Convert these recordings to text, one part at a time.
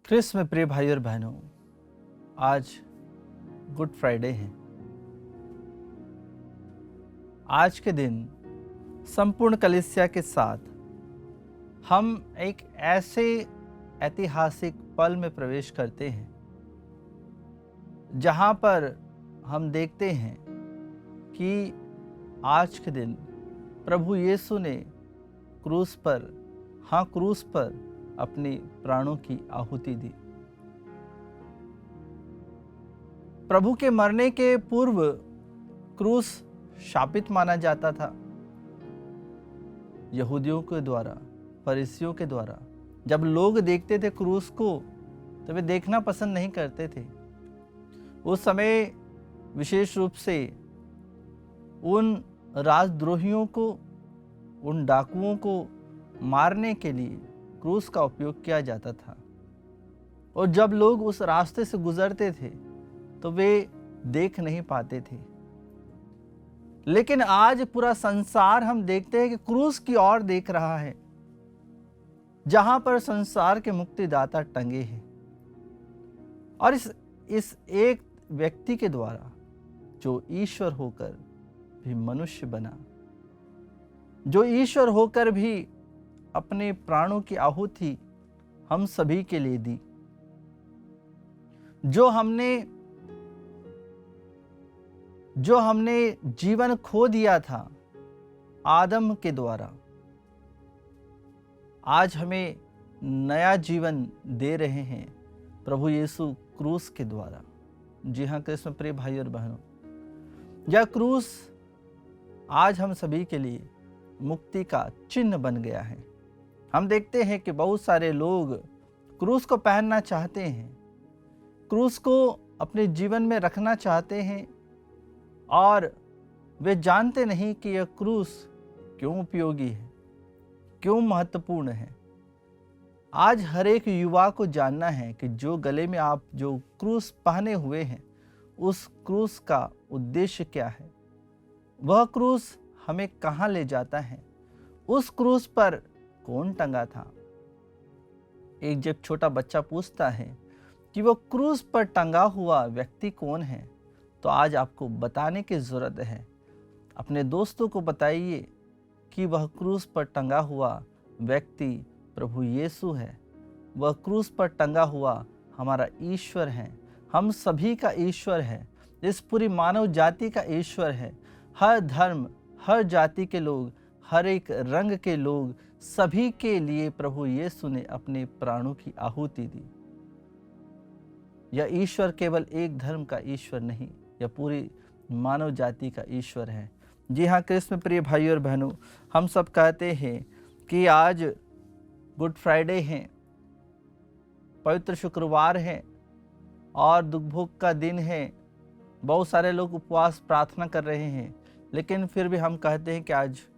क्रिस्त में प्रिय भाई और बहनों, आज गुड फ्राइडे है। आज के दिन संपूर्ण कलीसिया के साथ हम एक ऐसे ऐतिहासिक पल में प्रवेश करते हैं जहां पर हम देखते हैं कि आज के दिन प्रभु यीशु ने क्रूस पर अपने प्राणों की आहुति दी। प्रभु के मरने के पूर्व क्रूस शापित माना जाता था। यहूदियों के द्वारा, फरीसियों के द्वारा जब लोग देखते थे क्रूस को तो वे देखना पसंद नहीं करते थे। उस समय विशेष रूप से उन राजद्रोहियों को, उन डाकुओं को मारने के लिए क्रूस का उपयोग किया जाता था। और जब लोग उस रास्ते से गुजरते थे तो वे देख नहीं पाते थे। लेकिन आज पूरा संसार हम देखते हैं कि क्रूस की ओर देख रहा है, जहां पर संसार के मुक्तिदाता टंगे हैं। और इस एक व्यक्ति के द्वारा जो ईश्वर होकर भी मनुष्य बना, जो ईश्वर होकर भी अपने प्राणों की आहुति हम सभी के लिए दी, जो हमने जीवन खो दिया था आदम के द्वारा, आज हमें नया जीवन दे रहे हैं प्रभु यीशु क्रूस के द्वारा। जी हाँ कृष्ण प्रिय भाई और बहनों, यह क्रूस आज हम सभी के लिए मुक्ति का चिन्ह बन गया है। हम देखते हैं कि बहुत सारे लोग क्रूस को पहनना चाहते हैं, क्रूस को अपने जीवन में रखना चाहते हैं, और वे जानते नहीं कि यह क्रूस क्यों उपयोगी है, क्यों महत्वपूर्ण है। आज हर एक युवा को जानना है कि जो गले में आप जो क्रूस पहने हुए हैं, उस क्रूस का उद्देश्य क्या है, वह क्रूस हमें कहाँ ले जाता है, उस क्रूस पर कौन टंगा था। एक जब छोटा बच्चा पूछता है कि वो क्रूस पर टंगा हुआ व्यक्ति कौन है, तो आज आपको बताने की जरूरत है। अपने दोस्तों को बताइए कि वह क्रूस पर टंगा हुआ व्यक्ति प्रभु यीशु है। वह क्रूस पर टंगा हुआ हमारा ईश्वर है, हम सभी का ईश्वर है, इस पूरी मानव जाति का ईश्वर है। हर धर्म, हर जाति के लोग, हर एक रंग के लोग, सभी के लिए प्रभु यीशु ने अपने प्राणों की आहुति दी। यह ईश्वर केवल एक धर्म का ईश्वर नहीं, यह पूरी मानव जाति का ईश्वर है। जी हाँ कृष्ण प्रिय भाई और बहनों, हम सब कहते हैं कि आज गुड फ्राइडे है, पवित्र शुक्रवार है और दुख भोग का दिन है। बहुत सारे लोग उपवास प्रार्थना कर रहे हैं, लेकिन फिर भी हम कहते हैं कि आज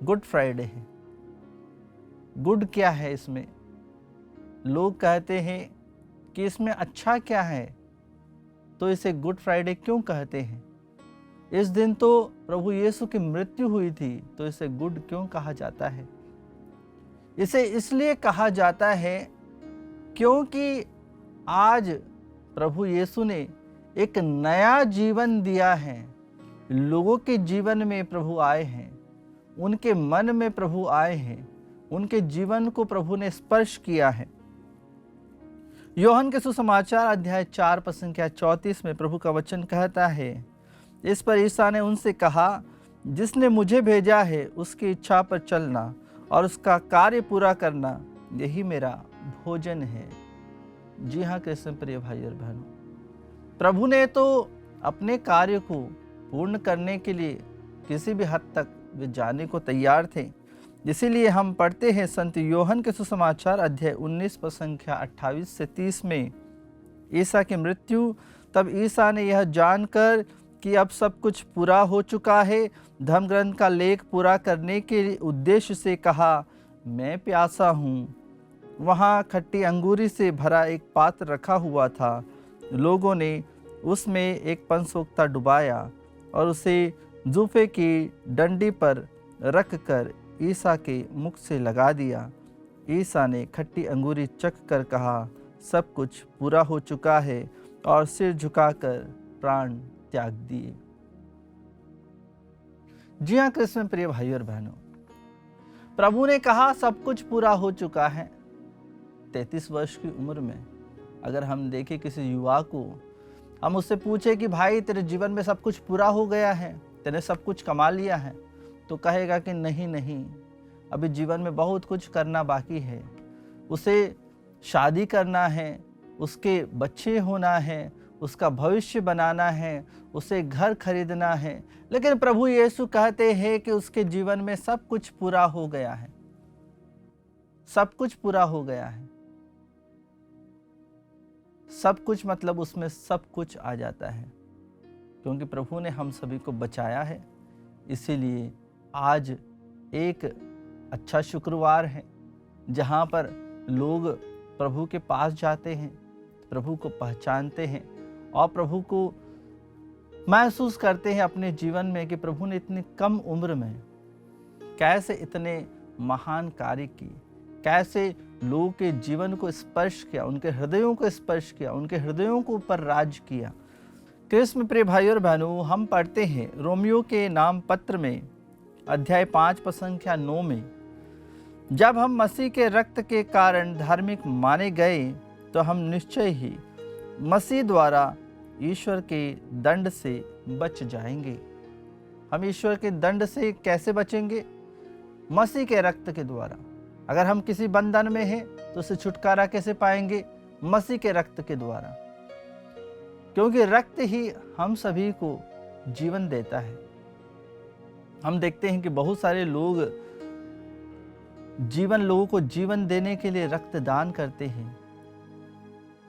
गुड फ्राइडे है। गुड क्या है इसमें? लोग कहते हैं कि इसमें अच्छा क्या है, तो इसे गुड फ्राइडे क्यों कहते हैं? इस दिन तो प्रभु यीशु की मृत्यु हुई थी, तो इसे गुड क्यों कहा जाता है? इसे इसलिए कहा जाता है क्योंकि आज प्रभु यीशु ने एक नया जीवन दिया है। लोगों के जीवन में प्रभु आए हैं, उनके मन में प्रभु आए हैं, उनके जीवन को प्रभु ने स्पर्श किया है। यूहन्ना के सुसमाचार अध्याय 4 पद संख्या 34 में प्रभु का वचन कहता है, इस पर ईसा ने उनसे कहा, जिसने मुझे भेजा है उसकी इच्छा पर चलना और उसका कार्य पूरा करना, यही मेरा भोजन है। जी हाँ कृष्ण प्रिय भाई और बहनों, प्रभु ने तो अपने कार्य को पूर्ण करने के लिए किसी भी हद तक वे जाने को तैयार थे। इसीलिए हम पढ़ते हैं संत यूहन्ना के सुसमाचार अध्याय 19 पद संख्या 28 से 30 में, ईसा की मृत्यु। तब ईसा ने यह जानकर कि अब सब कुछ पूरा हो चुका है, धर्मग्रंथ का लेख पूरा करने के उद्देश्य से कहा, मैं प्यासा हूँ। वहाँ खट्टी अंगूरी से भरा एक पात्र रखा हुआ था। लोगों ने उसमें एक पंचोक्ता डुबाया और उसे जूफे की डंडी पर रख कर ईसा के मुख से लगा दिया। ईसा ने खट्टी अंगूरी चख कर कहा, सब कुछ पूरा हो चुका है और सिर झुकाकर प्राण त्याग दिए। जी हाँ कृष्ण प्रिय भाइयों और बहनों, प्रभु ने कहा सब कुछ पूरा हो चुका है। 33 वर्ष की उम्र में अगर हम देखें किसी युवा को, हम उससे पूछे कि भाई तेरे जीवन में सब कुछ पूरा हो गया है, तेने सब कुछ कमा लिया है, तो कहेगा कि नहीं, अभी जीवन में बहुत कुछ करना बाकी है। उसे शादी करना है, उसके बच्चे होना है, उसका भविष्य बनाना है, उसे घर खरीदना है। लेकिन प्रभु यीशु कहते हैं कि उसके जीवन में सब कुछ पूरा हो गया है। सब कुछ पूरा हो गया है। सब कुछ मतलब उसमें सब कुछ आ जाता है, क्योंकि प्रभु ने हम सभी को बचाया है। इसीलिए आज एक अच्छा शुक्रवार है जहाँ पर लोग प्रभु के पास जाते हैं, प्रभु को पहचानते हैं और प्रभु को महसूस करते हैं अपने जीवन में कि प्रभु ने इतनी कम उम्र में कैसे इतने महान कार्य किए, कैसे लोगों के जीवन को स्पर्श किया, उनके हृदयों को स्पर्श किया, उनके हृदयों के ऊपर राज किया। कृष्ण प्रिय भाइयों और बहनों, हम पढ़ते हैं रोमियो के नाम पत्र में अध्याय 5 पद संख्या 9 में, जब हम मसीह के रक्त के कारण धार्मिक माने गए तो हम निश्चय ही मसीह द्वारा ईश्वर के दंड से बच जाएंगे। हम ईश्वर के दंड से कैसे बचेंगे? मसीह के रक्त के द्वारा। अगर हम किसी बंधन में हैं तो उससे छुटकारा कैसे पाएंगे? मसीह के रक्त के द्वारा, क्योंकि रक्त ही हम सभी को जीवन देता है। हम देखते हैं कि बहुत सारे लोग लोगों को जीवन देने के लिए रक्त दान करते हैं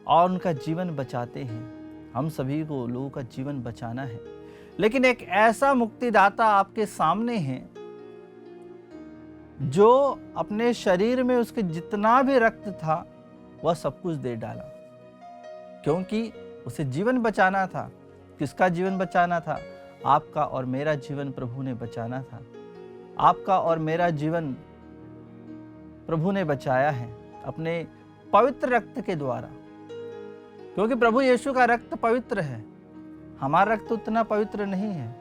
और उनका जीवन बचाते हैं। हम सभी को लोगों का जीवन बचाना है, लेकिन एक ऐसा मुक्तिदाता आपके सामने है जो अपने शरीर में उसके जितना भी रक्त था वह सब कुछ दे डाला, क्योंकि उसे जीवन बचाना था। किसका जीवन बचाना था? आपका और मेरा जीवन प्रभु ने बचाना था। आपका और मेरा जीवन प्रभु ने बचाया है अपने पवित्र रक्त के द्वारा, क्योंकि प्रभु यीशु का रक्त पवित्र है। हमारा रक्त उतना पवित्र नहीं है।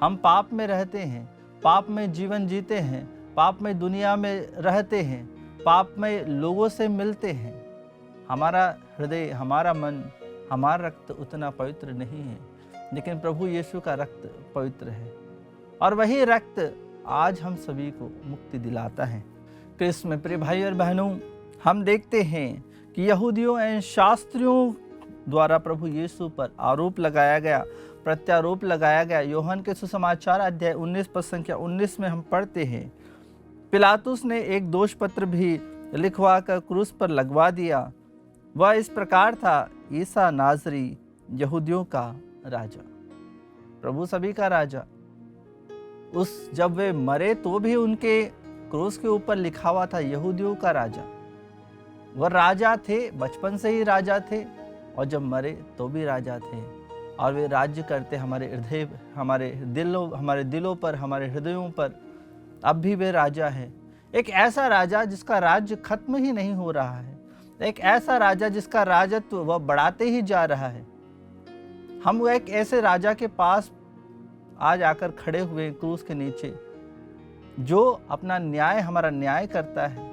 हम पाप में रहते हैं, पाप में जीवन जीते हैं, पाप में दुनिया में रहते हैं, पाप में लोगों से मिलते हैं। हमारा हृदय, हमारा मन, हमारा रक्त उतना पवित्र नहीं है, लेकिन प्रभु यीशु का रक्त पवित्र है और वही रक्त आज हम सभी को मुक्ति दिलाता है। कृष्ण में प्रिय भाई और बहनों, हम देखते हैं कि यहूदियों एवं शास्त्रियों द्वारा प्रभु यीशु पर आरोप लगाया गया, प्रत्यारोप लगाया गया। यूहन्ना के सुसमाचार अध्याय 19 पद संख्या 19 में हम पढ़ते हैं, पिलातुस ने एक दोष पत्र भी लिखवा कर क्रूस पर लगवा दिया। वह इस प्रकार था, ईसा नाजरी यहूदियों का राजा। प्रभु सभी का राजा। जब वे मरे तो भी उनके क्रूस के ऊपर लिखा हुआ था यहूदियों का राजा। वह राजा थे, बचपन से ही राजा थे और जब मरे तो भी राजा थे और वे राज्य करते हमारे हृदय, हमारे दिलों पर, हमारे हृदयों पर। अब भी वे राजा है। एक ऐसा राजा जिसका राज्य खत्म ही नहीं हो रहा है, एक ऐसा राजा जिसका राजत्व वह बढ़ाते ही जा रहा है। हम एक ऐसे राजा के पास आज आकर खड़े हुए क्रूस के नीचे, जो अपना न्याय, हमारा न्याय करता है।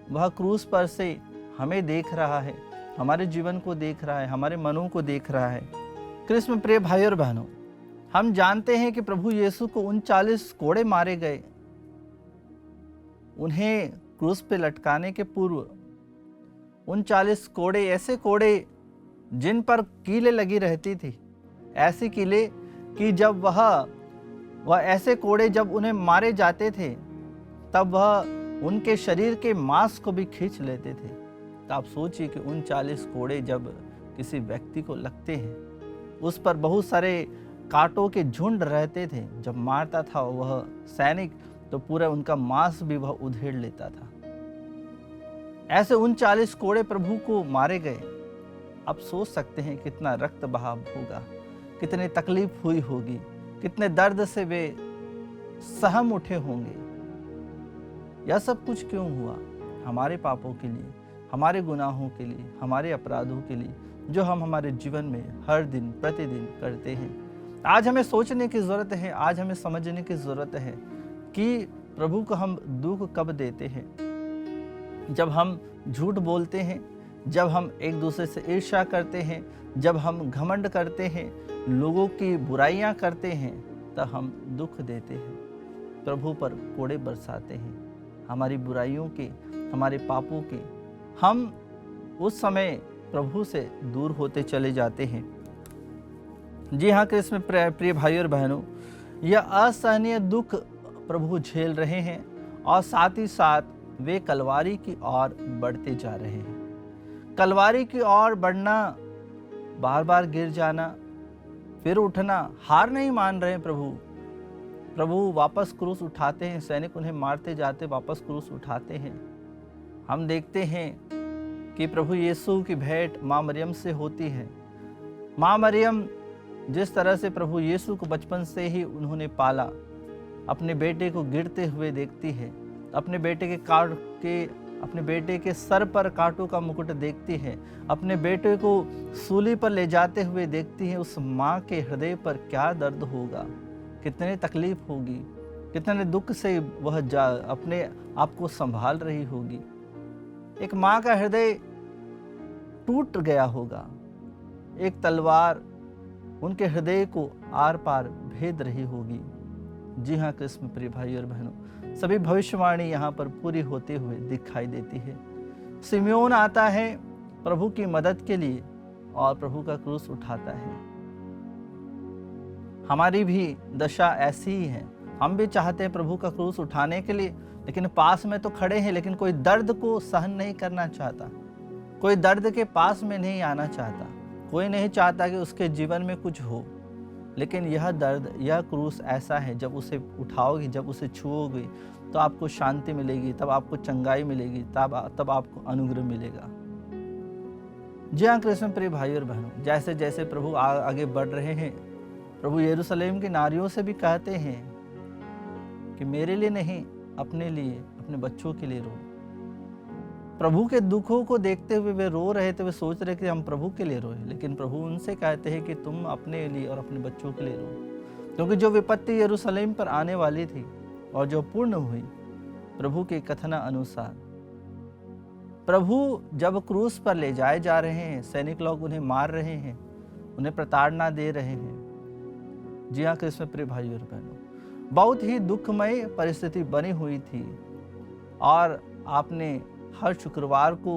वह क्रूस पर से हमें देख रहा है, हमारे जीवन को देख रहा है, हमारे मनों को देख रहा है। कृष्ण प्रिय भाई और बहनों, हम जानते हैं कि प्रभु यीशु को 39 कोड़े मारे गए। उन्हें क्रूस पे लटकाने के पूर्व 39 कोड़े, ऐसे कोड़े जिन पर कीलें लगी रहती थी, ऐसी कीलें कि जब वह ऐसे कोड़े जब उन्हें मारे जाते थे तब वह उनके शरीर के मांस को भी खींच लेते थे। तो आप सोचिए कि 39 कोड़े जब किसी व्यक्ति को लगते हैं, उस पर बहुत सारे कांटों के झुंड रहते थे। जब मारता था वह सैनिक तो पूरा उनका मांस भी वह उधेड़ लेता था। ऐसे 39 कोड़े प्रभु को मारे गए। अब सोच सकते हैं कितना रक्त बहाव होगा, कितनी तकलीफ हुई होगी, कितने दर्द से वे सहम उठे होंगे। यह सब कुछ क्यों हुआ? हमारे पापों के लिए, हमारे गुनाहों के लिए, हमारे अपराधों के लिए, जो हम हमारे जीवन में हर दिन प्रतिदिन करते हैं। आज हमें सोचने की ज़रूरत है, आज हमें समझने की ज़रूरत है कि प्रभु को हम दुख कब देते हैं। जब हम झूठ बोलते हैं, जब हम एक दूसरे से ईर्ष्या करते हैं, जब हम घमंड करते हैं, लोगों की बुराइयां करते हैं, तब हम दुख देते हैं, प्रभु पर कोड़े बरसाते हैं, हमारी बुराइयों के, हमारे पापों के। हम उस समय प्रभु से दूर होते चले जाते हैं। जी हाँ कृष्ण में प्रिय भाइयों और बहनों, यह असहनीय दुख प्रभु झेल रहे हैं और साथ ही साथ वे कलवारी की ओर बढ़ते जा रहे हैं। कलवारी की ओर बढ़ना, बार बार गिर जाना, फिर उठना, हार नहीं मान रहे हैं प्रभु वापस क्रूस उठाते हैं। सैनिक उन्हें मारते जाते वापस क्रूस उठाते हैं। हम देखते हैं कि प्रभु यीशु की भेंट माँ मरियम से होती है। माँ मरियम जिस तरह से प्रभु यीशु को बचपन से ही उन्होंने पाला, अपने बेटे को गिरते हुए देखती है, अपने बेटे के सर पर कांटों का मुकुट देखती है, अपने बेटे को सूली पर ले जाते हुए देखती है। उस माँ के हृदय पर क्या दर्द होगा, कितनी तकलीफ होगी, कितने दुख से वह अपने आप को संभाल रही होगी। एक माँ का हृदय टूट गया होगा, एक तलवार उनके हृदय को आर पार भेद रही होगी। जी हाँ कृष्ण प्रिय भाई और बहनों, सभी भविष्यवाणी यहाँ पर पूरी होते हुए दिखाई देती है। सिम्योन आता है प्रभु की मदद के लिए और प्रभु का क्रूस उठाता है। हमारी भी दशा ऐसी ही है। हम भी चाहते हैं प्रभु का क्रूस उठाने के लिए, लेकिन पास में तो खड़े हैं, लेकिन कोई दर्द को सहन नहीं करना चाहता, कोई दर्द के पास में नहीं आना चाहता, कोई नहीं चाहता कि उसके जीवन में कुछ हो। लेकिन यह दर्द, यह क्रूस ऐसा है, जब उसे उठाओगी, जब उसे छुओगी, तो आपको शांति मिलेगी, तब आपको चंगाई मिलेगी, तब आपको अनुग्रह मिलेगा। जी हाँ कृष्ण प्रिय भाई और बहनों, जैसे जैसे प्रभु आगे बढ़ रहे हैं, प्रभु यरूशलेम की नारियों से भी कहते हैं कि मेरे लिए नहीं, अपने लिए, अपने बच्चों के लिए रो। प्रभु के दुखों को देखते हुए वे रो रहे थे, वे सोच रहे कि हम प्रभु के लिए रोए, लेकिन प्रभु उनसे कहते हैं कि तुम अपने लिए और अपने बच्चों के लिए रो, क्योंकि जो विपत्ति यरूशलेम पर आने वाली थी और जो पूर्ण हुई प्रभु के कथना अनुसार, प्रभु जब क्रूस पर ले जाए जा रहे हैं, सैनिक लोग उन्हें मार रहे हैं, उन्हें प्रताड़ना दे रहे हैं। जी हाँ कृष्ण प्रिय भाई और बहनों, बहुत ही दुखमय परिस्थिति बनी हुई थी और आपने हर शुक्रवार को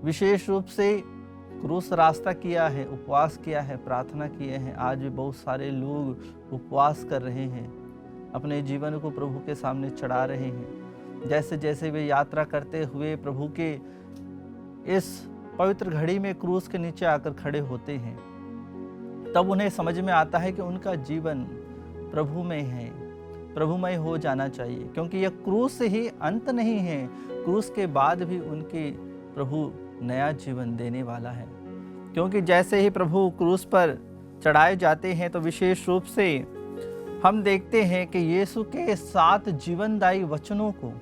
विशेष रूप से क्रूस रास्ता किया है, उपवास किया है, प्रार्थना किए हैं। आज भी बहुत सारे लोग उपवास कर रहे हैं, अपने जीवन को प्रभु के सामने चढ़ा रहे हैं। जैसे जैसे वे यात्रा करते हुए प्रभु के इस पवित्र घड़ी में क्रूस के नीचे आकर खड़े होते हैं, तब उन्हें समझ में आता है कि उनका जीवन प्रभु में है, प्रभुमय हो जाना चाहिए, क्योंकि यह क्रूस ही अंत नहीं है, क्रूस के बाद भी उनके प्रभु नया जीवन देने वाला है। क्योंकि जैसे ही प्रभु क्रूस पर चढ़ाए जाते हैं, तो विशेष रूप से हम देखते हैं कि यीशु के 7 जीवनदायी वचनों को,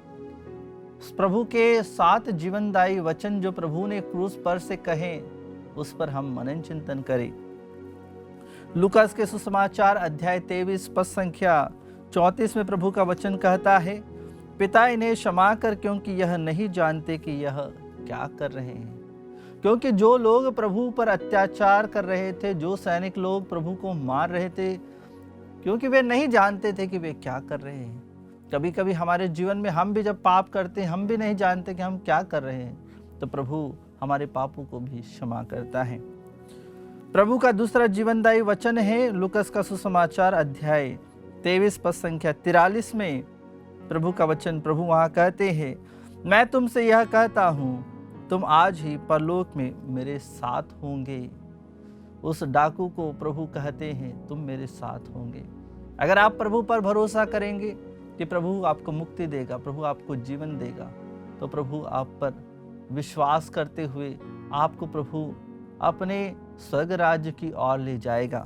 प्रभु के 7 जीवनदायी वचन जो प्रभु ने क्रूस पर से कहे, उस पर हम मनन चिंतन करें। लूकास के सुसमाचार अध्याय 23 पद संख्या 34 में प्रभु का वचन कहता है, पिता इन्हें क्षमा कर, क्योंकि यह नहीं जानते कि यह क्या कर रहे हैं। क्योंकि जो लोग प्रभु पर अत्याचार कर रहे थे, जो सैनिक लोग प्रभु को मार रहे थे, क्योंकि वे नहीं जानते थे कि वे क्या कर रहे हैं। कभी कभी हमारे जीवन में हम भी जब पाप करते हैं, हम भी नहीं जानते कि हम क्या कर रहे हैं, तो प्रभु हमारे पापों को भी क्षमा करता है। प्रभु का दूसरा जीवनदायी वचन है लूकास का सुसमाचार अध्याय 23 पद संख्या 43 में प्रभु का वचन, प्रभु वहां कहते हैं, मैं तुमसे यह कहता हूं, तुम आज ही परलोक में मेरे साथ होंगे। उस डाकू को प्रभु कहते हैं, तुम मेरे साथ होंगे। अगर आप प्रभु पर भरोसा करेंगे कि प्रभु आपको मुक्ति देगा, प्रभु आपको जीवन देगा, तो प्रभु आप पर विश्वास करते हुए आपको प्रभु अपने स्वर्ग राज्य की ओर ले जाएगा।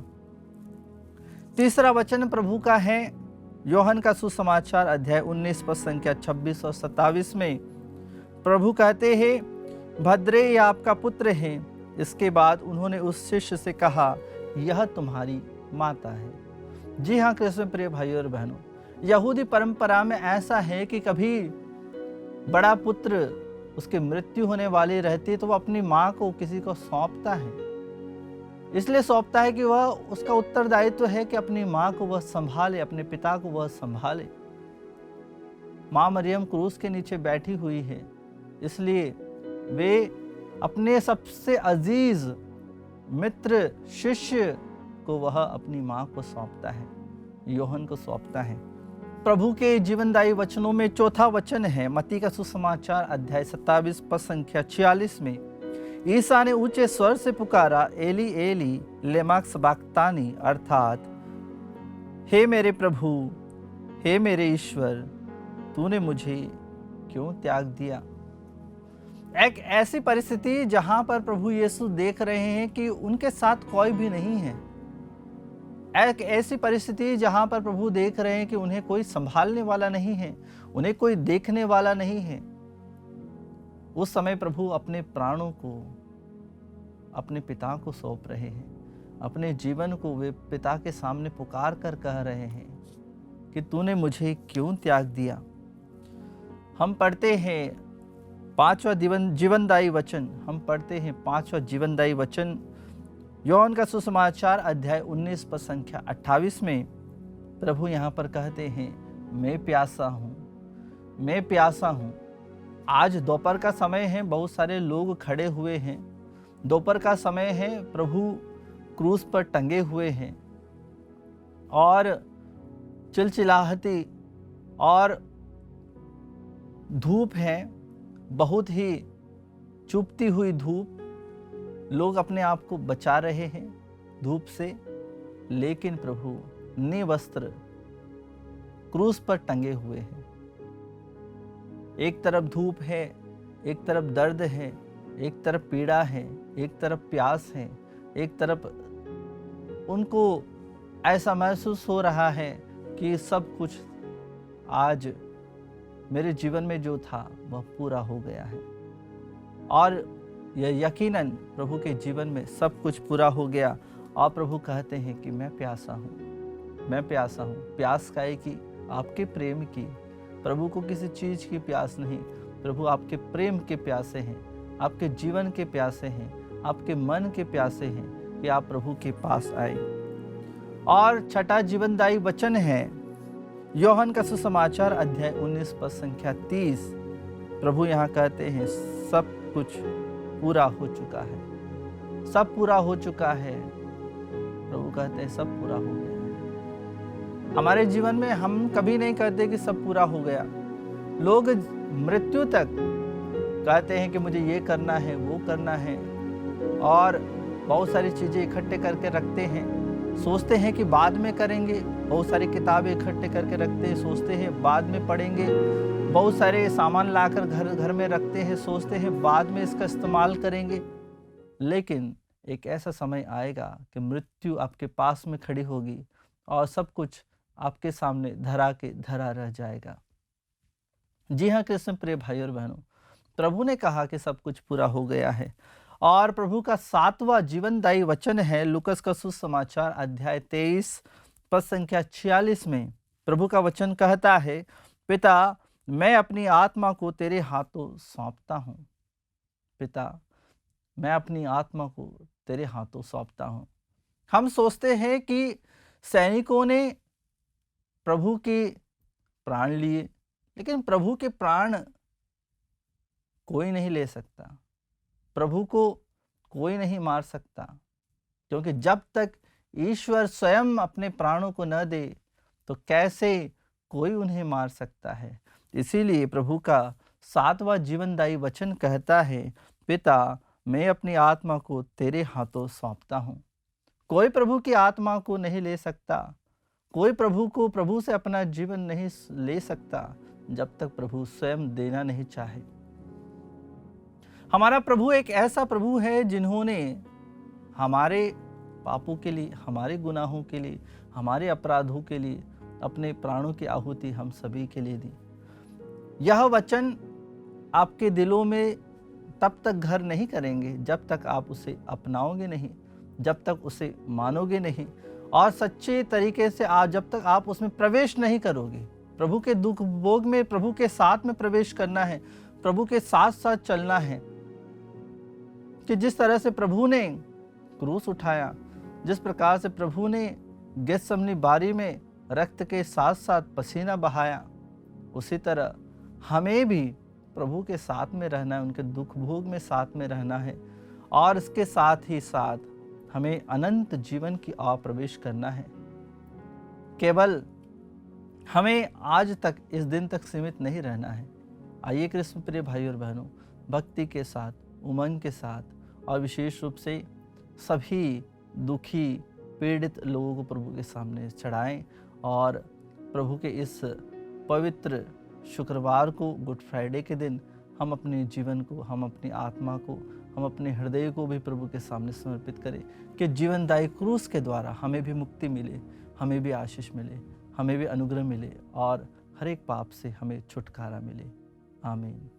तीसरा वचन प्रभु का है यूहन्ना का सुसमाचार अध्याय 19 पद संख्या 26 और 27 में प्रभु कहते हैं, भद्रे ये आपका पुत्र है। इसके बाद उन्होंने उस शिष्य से कहा, यह तुम्हारी माता है। जी हाँ कृष्ण प्रिय भाइयों और बहनों, यहूदी परंपरा में ऐसा है कि कभी बड़ा पुत्र उसकी मृत्यु होने वाली रहती है तो वह अपनी माँ को किसी को सौंपता है। इसलिए सौंपता है कि वह उसका उत्तरदायित्व है कि अपनी माँ को वह संभाले, अपने पिता को वह संभाले। माँ मरियम क्रूस के नीचे बैठी हुई है, इसलिए वे अपने सबसे अजीज मित्र शिष्य को वह अपनी माँ को सौंपता है, यूहन्ना को सौंपता है। प्रभु के जीवनदायी वचनों में चौथा वचन है मत्ती का सुसमाचार अध्याय 27 पद संख्या 46 में, ईसा ने ऊंचे स्वर से पुकारा, एली एली लेमा सबक्तानी, अर्थात हे मेरे प्रभु, हे मेरे ईश्वर, तूने मुझे क्यों त्याग दिया। एक ऐसी परिस्थिति जहां पर प्रभु यीशु देख रहे हैं कि उनके साथ कोई भी नहीं है। एक ऐसी परिस्थिति जहां पर प्रभु देख रहे हैं कि उन्हें कोई संभालने वाला नहीं है, उन्हें कोई देखने वाला नहीं है। उस समय प्रभु अपने प्राणों को अपने पिता को सौंप रहे हैं। अपने जीवन को वे पिता के सामने पुकार कर कह रहे हैं कि तूने मुझे क्यों त्याग दिया। हम पढ़ते हैं पांचवा जीवनदायी वचन, हम पढ़ते हैं पांचवा जीवनदायी वचन यूहन्ना का सुसमाचार अध्याय 19 पद संख्या 28 में प्रभु यहाँ पर कहते हैं, मैं प्यासा हूँ, मैं प्यासा हूँ। आज दोपहर का समय है, बहुत सारे लोग खड़े हुए हैं। दोपहर का समय है, प्रभु क्रूस पर टंगे हुए हैं और चिलचिलाहटी और धूप है, बहुत ही चुभती हुई धूप। लोग अपने आप को बचा रहे हैं धूप से, लेकिन प्रभु निवस्त्र क्रूस पर टंगे हुए हैं। एक तरफ धूप है, एक तरफ दर्द है, एक तरफ पीड़ा है, एक तरफ प्यास है, एक तरफ उनको ऐसा महसूस हो रहा है कि सब कुछ आज मेरे जीवन में जो था वह पूरा हो गया है। और यह यकीनन प्रभु के जीवन में सब कुछ पूरा हो गया। और प्रभु कहते हैं कि मैं प्यासा हूँ, मैं प्यासा हूँ। प्यास का है कि आपके प्रेम की, प्रभु को किसी चीज़ की प्यास नहीं, प्रभु आपके प्रेम के प्यासे हैं, आपके जीवन के प्यासे हैं, आपके मन के प्यासे हैं कि आप प्रभु के पास आए। और छठा जीवनदायी वचन है यूहन्ना का सुसमाचार अध्याय 19 पद संख्या 30। प्रभु यहाँ कहते हैं, सब कुछ पूरा हो चुका है, सब पूरा हो चुका है। प्रभु कहते हैं सब पूरा हो गया है। हमारे जीवन में हम कभी नहीं कहते कि सब पूरा हो गया। लोग मृत्यु तक कहते हैं कि मुझे ये करना है, वो करना है, और बहुत सारी चीज़ें इकट्ठे करके रखते हैं, सोचते हैं कि बाद में करेंगे। बहुत सारी किताबें इकट्ठे करके रखते हैं, सोचते हैं बाद में पढ़ेंगे। बहुत सारे सामान लाकर घर में रखते हैं, सोचते हैं बाद में इसका इस्तेमाल करेंगे। लेकिन एक ऐसा समय आएगा कि मृत्यु आपके पास में खड़ी होगी और सब कुछ आपके सामने धरा के धरा रह जाएगा। जी हाँ कृष्ण प्रिय भाई और बहनों, प्रभु ने कहा कि सब कुछ पूरा हो गया है। और प्रभु का 7वां जीवनदायी वचन है लूकस का सुसमाचार अध्याय 23 पद संख्या 46 में। प्रभु का वचन कहता है, पिता मैं अपनी आत्मा को तेरे हाथों सौंपता हूँ। पिता मैं अपनी आत्मा को तेरे हाथों सौंपता हूँ। हम सोचते हैं कि सैनिकों ने प्रभु के प्राण लिए, लेकिन प्रभु के प्राण कोई नहीं ले सकता, प्रभु को कोई नहीं मार सकता, क्योंकि जब तक ईश्वर स्वयं अपने प्राणों को न दे तो कैसे कोई उन्हें मार सकता है। इसीलिए प्रभु का 7वां जीवनदायी वचन कहता है, पिता मैं अपनी आत्मा को तेरे हाथों सौंपता हूँ। कोई प्रभु की आत्मा को नहीं ले सकता, कोई प्रभु से अपना जीवन नहीं ले सकता जब तक प्रभु स्वयं देना नहीं चाहे। हमारा प्रभु एक ऐसा प्रभु है जिन्होंने हमारे पापों के लिए, हमारे गुनाहों के लिए, हमारे अपराधों के लिए अपने प्राणों की आहुति हम सभी के लिए दी। यह वचन आपके दिलों में तब तक घर नहीं करेंगे जब तक आप उसे अपनाओगे नहीं, जब तक उसे मानोगे नहीं, और सच्चे तरीके से जब तक आप उसमें प्रवेश नहीं करोगे। प्रभु के दुख भोग में प्रभु के साथ में प्रवेश करना है, प्रभु के साथ साथ चलना है। कि जिस तरह से प्रभु ने क्रूस उठाया, जिस प्रकार से प्रभु ने गेत्सेमनी बारी में रक्त के साथ साथ पसीना बहाया, उसी तरह हमें भी प्रभु के साथ में रहना है, उनके दुख भोग में साथ में रहना है, और इसके साथ ही साथ हमें अनंत जीवन की ओर प्रवेश करना है। केवल हमें आज तक, इस दिन तक सीमित नहीं रहना है। आइए कृष्ण प्रिय भाई और बहनों, भक्ति के साथ, उमंग के साथ, और विशेष रूप से सभी दुखी पीड़ित लोगों को प्रभु के सामने चढ़ाएं, और प्रभु के इस पवित्र शुक्रवार को, गुड फ्राइडे के दिन, हम अपने जीवन को, हम अपनी आत्मा को, हम अपने हृदय को भी प्रभु के सामने समर्पित करें कि जीवनदायी क्रूस के द्वारा हमें भी मुक्ति मिले, हमें भी आशीष मिले, हमें भी अनुग्रह मिले, और हर एक पाप से हमें छुटकारा मिले। आमीन।